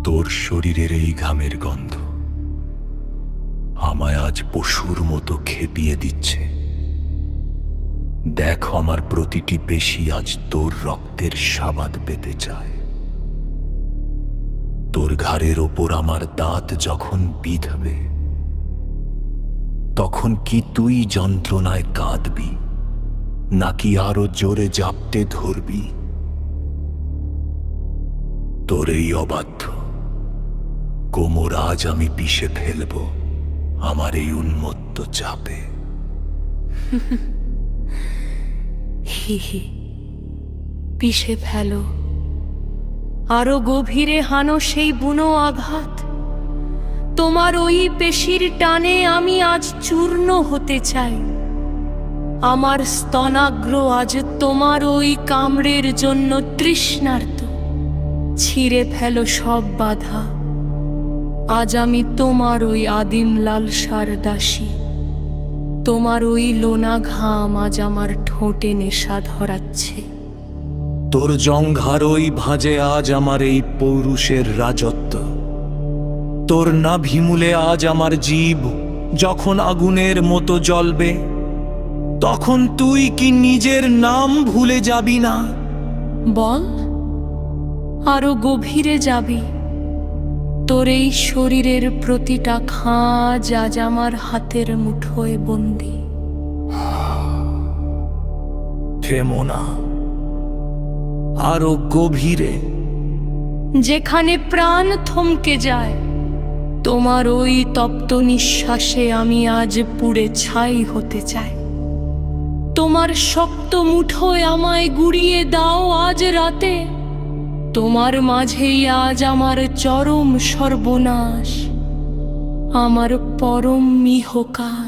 তোর শরীরের এই ঘামের গন্ধ আমায় আজ পশুর মতো খেপিয়ে দিচ্ছে। দেখ, আমার প্রতিটি পেশি আজ তোর রক্তের স্বাদ পেতে চায়। তোর ঘাড়ের ওপর আমার দাঁত যখন বিঁধবে, তখন কি তুই যন্ত্রণায় কাঁদবি, নাকি আরো জোরে জাপটে ধরবি? তোর এই অবাধ্য কোমর আজ আমি পিষে ফেলব আমার এই উন্মত্ত চাপে। হি হি, পিষে ফেলো, আরো গভীরে হানো সেই বুনো আঘাত। তোমার ওই পেশির টানে আমি আজ চূর্ণ হতে চাই। আমার স্তনাগ্র আজ তোমার ওই কামড়ের জন্য তৃষ্ণার্ত। ছিঁড়ে ফেলো সব বাধা, আজ আমি তোমার ওই আদিম লালসার দাসী। তোমার ওই লোনা ঘাম আজ আমার ঠোঁটে নেশা ধরাচ্ছে। তোর জংঘার ওই ভাঁজে আজ আমার এই পৌরুষের রাজত্ব। তোর নাভিমূলে আজ আমার জীব যখন আগুনের মতো জ্বলবে, তখন তুই কি নিজের নাম ভুলে যাবি না? বল, আরো গভীরে যাবি। তোর এই শরীরের প্রতিটা খাঁজ আজ আমার হাতের মুঠোয় বন্দি। থেমো না, আরো গভীরে। যেখানে প্রাণ থমকে যায়, তোমার ওই তপ্ত নিঃশ্বাসে আমি আজ পুড়ে ছাই হতে চাই। তোমার শক্ত মুঠোয় আমায় গুড়িয়ে দাও আজ রাতে। তোমার মাঝেই আজ আমার চরম সর্বনাশ, আমার পরম মিহকার।